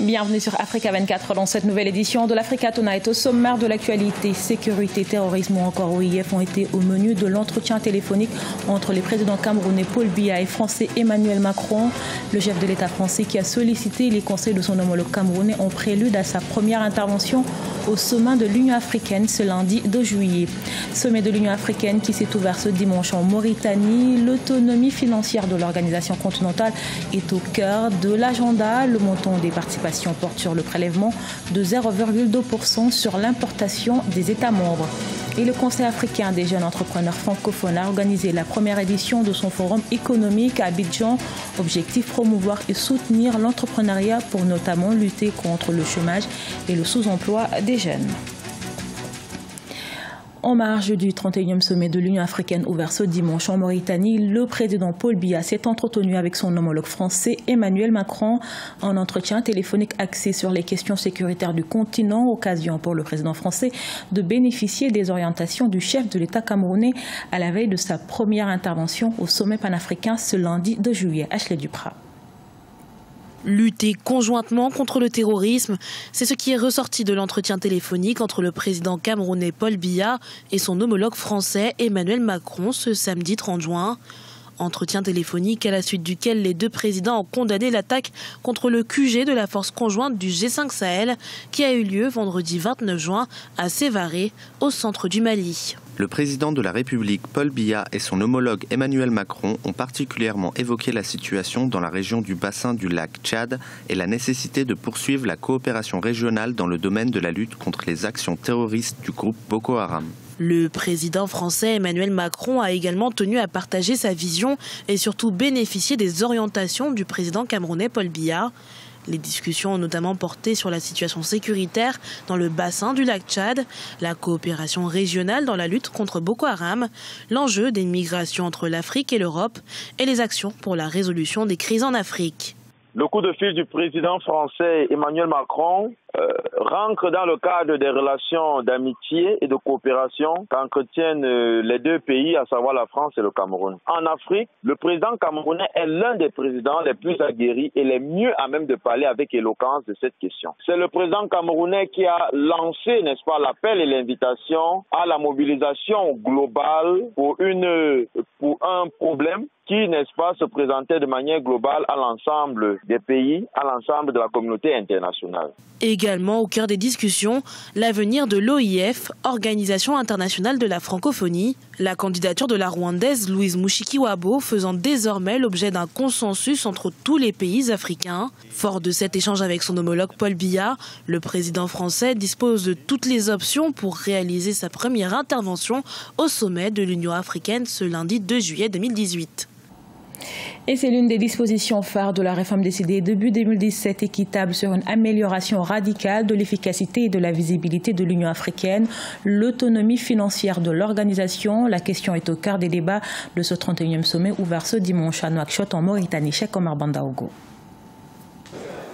Bienvenue sur Africa 24 dans cette nouvelle édition de l'Africa Tonight. Au sommaire de l'actualité, sécurité, terrorisme ou encore OIF ont été au menu de l'entretien téléphonique entre les présidents camerounais Paul Biya et français Emmanuel Macron. Le chef de l'État français qui a sollicité les conseils de son homologue camerounais en prélude à sa première intervention au sommet de l'Union africaine ce lundi 2 juillet. Sommet de l'Union africaine qui s'est ouvert ce dimanche en Mauritanie. L'autonomie financière de l'organisation continentale est au cœur de l'agenda. Le montant des participations porte sur le prélèvement de 0,2% sur l'importation des États membres. Et le Conseil africain des jeunes entrepreneurs francophones a organisé la première édition de son forum économique à Abidjan. Objectif promouvoir et soutenir l'entrepreneuriat pour notamment lutter contre le chômage et le sous-emploi des jeunes. En marge du 31e sommet de l'Union africaine ouvert ce dimanche en Mauritanie, le président Paul Biya s'est entretenu avec son homologue français Emmanuel Macron en entretien téléphonique axé sur les questions sécuritaires du continent, occasion pour le président français de bénéficier des orientations du chef de l'État camerounais à la veille de sa première intervention au sommet panafricain ce lundi 2 juillet. Ashley Duprat. Lutter conjointement contre le terrorisme, c'est ce qui est ressorti de l'entretien téléphonique entre le président camerounais Paul Biya et son homologue français Emmanuel Macron ce samedi 30 juin. Entretien téléphonique à la suite duquel les deux présidents ont condamné l'attaque contre le QG de la force conjointe du G5 Sahel qui a eu lieu vendredi 29 juin à Sévaré, au centre du Mali. Le président de la République, Paul Biya, et son homologue Emmanuel Macron ont particulièrement évoqué la situation dans la région du bassin du lac Tchad et la nécessité de poursuivre la coopération régionale dans le domaine de la lutte contre les actions terroristes du groupe Boko Haram. Le président français Emmanuel Macron a également tenu à partager sa vision et surtout bénéficier des orientations du président camerounais Paul Biya. Les discussions ont notamment porté sur la situation sécuritaire dans le bassin du lac Tchad, la coopération régionale dans la lutte contre Boko Haram, l'enjeu des migrations entre l'Afrique et l'Europe et les actions pour la résolution des crises en Afrique. Le coup de fil du président français Emmanuel Macron rentre dans le cadre des relations d'amitié et de coopération qu'entretiennent les deux pays, à savoir la France et le Cameroun. En Afrique, le président camerounais est l'un des présidents les plus aguerris et les mieux à même de parler avec éloquence de cette question. C'est le président camerounais qui a lancé, n'est-ce pas, l'appel et l'invitation à la mobilisation globale pour un problème qui, n'est-ce pas, se présentait de manière globale à l'ensemble des pays, à l'ensemble de la communauté internationale. Également au cœur des discussions, l'avenir de l'OIF, Organisation internationale de la francophonie, la candidature de la Rwandaise Louise Mushikiwabo faisant désormais l'objet d'un consensus entre tous les pays africains. Fort de cet échange avec son homologue Paul Biya, le président français dispose de toutes les options pour réaliser sa première intervention au sommet de l'Union africaine ce lundi 2 juillet 2018. Et c'est l'une des dispositions phares de la réforme décidée début 2017 équitable sur une amélioration radicale de l'efficacité et de la visibilité de l'Union africaine, l'autonomie financière de l'organisation. La question est au cœur des débats de ce 31e sommet ouvert ce dimanche à Nouakchott en Mauritanie. Cheikh Omar Bandaogo.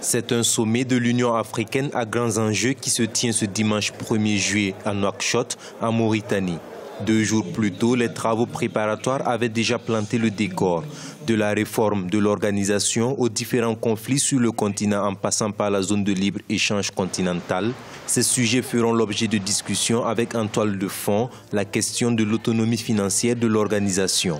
C'est un sommet de l'Union africaine à grands enjeux qui se tient ce dimanche 1er juillet à Nouakchott en Mauritanie. 2 jours plus tôt, les travaux préparatoires avaient déjà planté le décor. De la réforme de l'organisation aux différents conflits sur le continent en passant par la zone de libre-échange continentale, ces sujets feront l'objet de discussions avec en toile de fond la question de l'autonomie financière de l'organisation.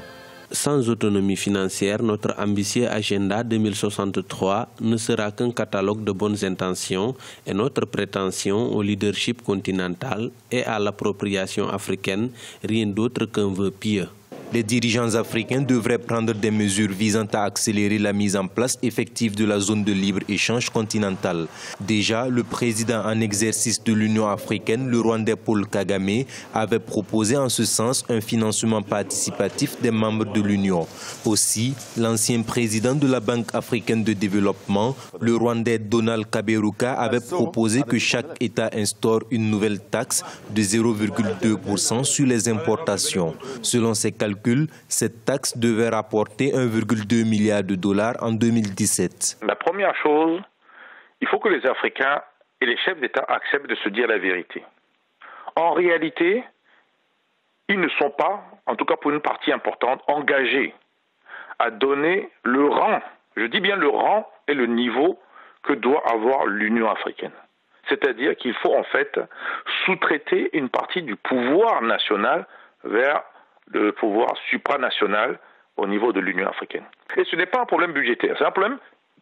Sans autonomie financière, notre ambitieux agenda 2063 ne sera qu'un catalogue de bonnes intentions et notre prétention au leadership continental et à l'appropriation africaine, rien d'autre qu'un vœu pieux. Les dirigeants africains devraient prendre des mesures visant à accélérer la mise en place effective de la zone de libre-échange continentale. Déjà, le président en exercice de l'Union africaine, le Rwandais Paul Kagame, avait proposé en ce sens un financement participatif des membres de l'Union. Aussi, l'ancien président de la Banque africaine de développement, le Rwandais Donald Kaberuka, avait proposé que chaque État instaure une nouvelle taxe de 0,2% sur les importations. Selon ses calculs, cette taxe devait rapporter 1,2 milliard de dollars en 2017. La première chose, il faut que les Africains et les chefs d'État acceptent de se dire la vérité. En réalité, ils ne sont pas, en tout cas pour une partie importante, engagés à donner le rang, je dis bien le rang et le niveau que doit avoir l'Union africaine. C'est-à-dire qu'il faut en fait sous-traiter une partie du pouvoir national vers le pouvoir supranational au niveau de l'Union africaine. Et ce n'est pas un problème budgétaire, c'est un problème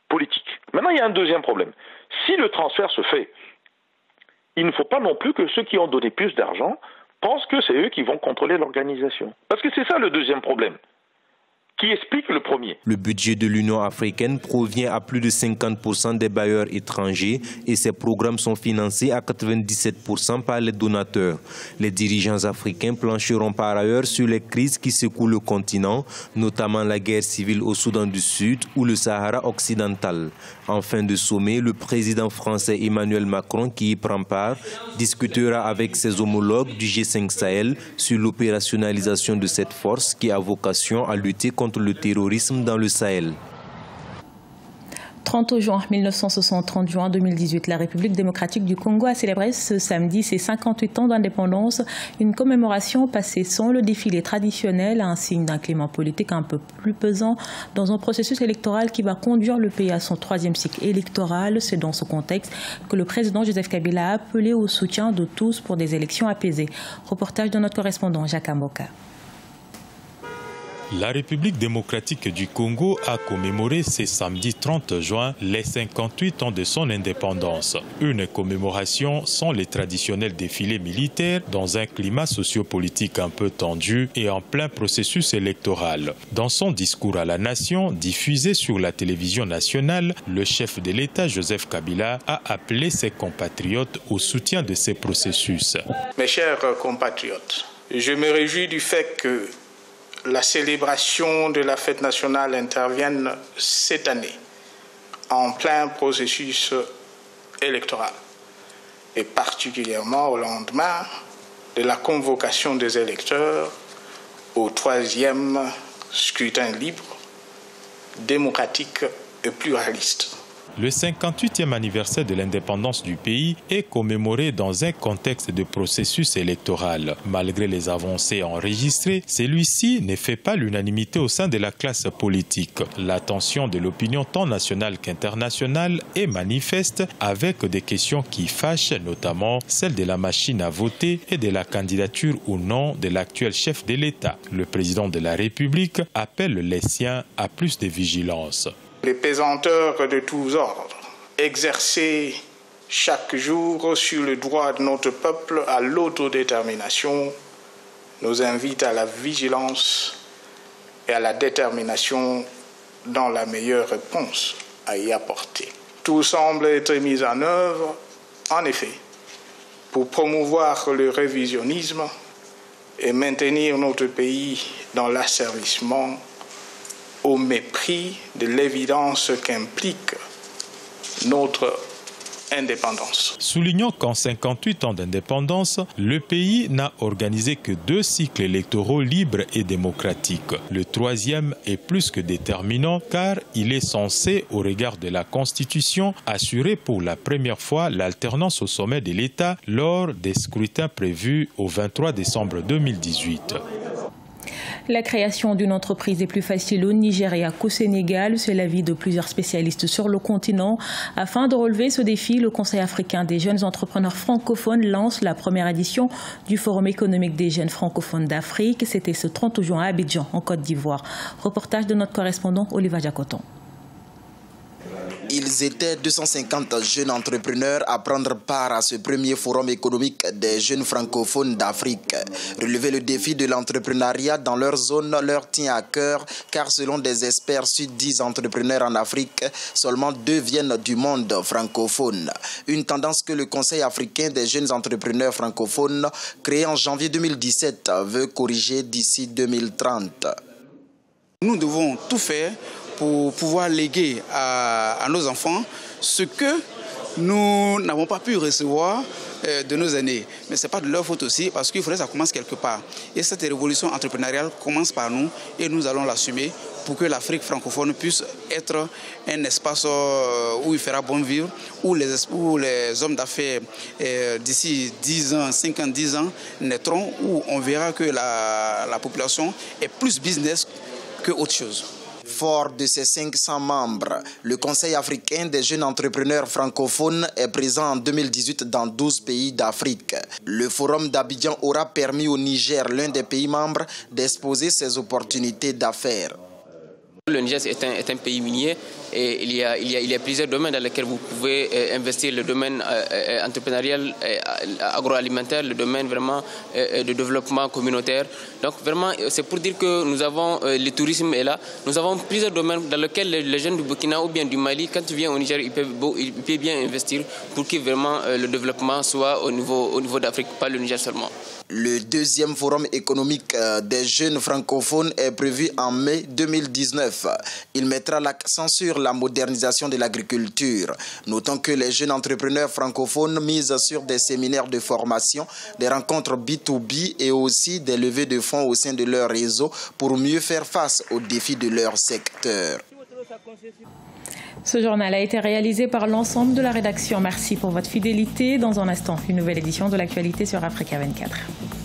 politique. Maintenant, il y a un deuxième problème. Si le transfert se fait, il ne faut pas non plus que ceux qui ont donné plus d'argent pensent que c'est eux qui vont contrôler l'organisation. Parce que c'est ça le deuxième problème, qui explique le premier. Le budget de l'Union africaine provient à plus de 50% des bailleurs étrangers et ces programmes sont financés à 97% par les donateurs. Les dirigeants africains plancheront par ailleurs sur les crises qui secouent le continent, notamment la guerre civile au Soudan du Sud ou le Sahara occidental. En fin de sommet, le président français Emmanuel Macron, qui y prend part, discutera avec ses homologues du G5 Sahel sur l'opérationnalisation de cette force qui a vocation à lutter contre le terrorisme dans le Sahel. 30 juin 1960, 30 juin 2018, la République démocratique du Congo a célébré ce samedi ses 58 ans d'indépendance, une commémoration passée sans le défilé traditionnel, un signe d'un climat politique un peu plus pesant dans un processus électoral qui va conduire le pays à son troisième cycle électoral. C'est dans ce contexte que le président Joseph Kabila a appelé au soutien de tous pour des élections apaisées. Reportage de notre correspondant Jacques Amoka. La République démocratique du Congo a commémoré ce samedi 30 juin les 58 ans de son indépendance. Une commémoration sans les traditionnels défilés militaires dans un climat sociopolitique un peu tendu et en plein processus électoral. Dans son discours à la nation, diffusé sur la télévision nationale, le chef de l'État Joseph Kabila a appelé ses compatriotes au soutien de ces processus. Mes chers compatriotes, je me réjouis du fait que la célébration de la fête nationale intervienne cette année en plein processus électoral et particulièrement au lendemain de la convocation des électeurs au troisième scrutin libre, démocratique et pluraliste. Le 58e anniversaire de l'indépendance du pays est commémoré dans un contexte de processus électoral. Malgré les avancées enregistrées, celui-ci ne fait pas l'unanimité au sein de la classe politique. L'attention de l'opinion tant nationale qu'internationale est manifeste avec des questions qui fâchent, notamment celle de la machine à voter et de la candidature ou non de l'actuel chef de l'État. Le président de la République appelle les siens à plus de vigilance. Les pesanteurs de tous ordres, exercés chaque jour sur le droit de notre peuple à l'autodétermination, nous invitent à la vigilance et à la détermination dans la meilleure réponse à y apporter. Tout semble être mis en œuvre, en effet, pour promouvoir le révisionnisme et maintenir notre pays dans l'asservissement au mépris de l'évidence qu'implique notre indépendance. Soulignant qu'en 58 ans d'indépendance, le pays n'a organisé que 2 cycles électoraux libres et démocratiques. Le troisième est plus que déterminant car il est censé, au regard de la Constitution, assurer pour la première fois l'alternance au sommet de l'État lors des scrutins prévus au 23 décembre 2018. La création d'une entreprise est plus facile au Nigeria qu'au Sénégal, c'est l'avis de plusieurs spécialistes sur le continent. Afin de relever ce défi, le Conseil africain des jeunes entrepreneurs francophones lance la première édition du Forum économique des jeunes francophones d'Afrique. C'était ce 30 juin à Abidjan, en Côte d'Ivoire. Reportage de notre correspondant Oliva Jacoton. Ils étaient 250 jeunes entrepreneurs à prendre part à ce premier forum économique des jeunes francophones d'Afrique. Relever le défi de l'entrepreneuriat dans leur zone leur tient à cœur car selon des experts sur 10 entrepreneurs en Afrique, seulement 2 viennent du monde francophone. Une tendance que le Conseil africain des jeunes entrepreneurs francophones, créé en janvier 2017, veut corriger d'ici 2030. Nous devons tout faire pour pouvoir léguer à nos enfants ce que nous n'avons pas pu recevoir de nos aînés. Mais ce n'est pas de leur faute aussi, parce qu'il faudrait que ça commence quelque part. Et cette révolution entrepreneuriale commence par nous, et nous allons l'assumer pour que l'Afrique francophone puisse être un espace où il fera bon vivre, où les hommes d'affaires d'ici 10 ans, 5 ans, 10 ans naîtront, où on verra que la population est plus business que autre chose. Fort de ses 500 membres, le Conseil africain des jeunes entrepreneurs francophones est présent en 2018 dans 12 pays d'Afrique. Le forum d'Abidjan aura permis au Niger, l'un des pays membres, d'exposer ses opportunités d'affaires. Le Niger est un pays minier et il y a plusieurs domaines dans lesquels vous pouvez investir. Le domaine entrepreneurial, agroalimentaire, le domaine vraiment de développement communautaire. Donc vraiment, c'est pour dire que nous avons, le tourisme est là. Nous avons plusieurs domaines dans lesquels les jeunes du Burkina ou bien du Mali, quand ils viennent au Niger, ils peuvent bien investir pour que vraiment le développement soit au niveau d'Afrique, pas le Niger seulement. Le deuxième forum économique des jeunes francophones est prévu en mai 2019. Il mettra l'accent sur la modernisation de l'agriculture. Notons que les jeunes entrepreneurs francophones misent sur des séminaires de formation, des rencontres B2B et aussi des levées de fonds au sein de leur réseau pour mieux faire face aux défis de leur secteur. Ce journal a été réalisé par l'ensemble de la rédaction. Merci pour votre fidélité. Dans un instant, une nouvelle édition de l'actualité sur Africa 24.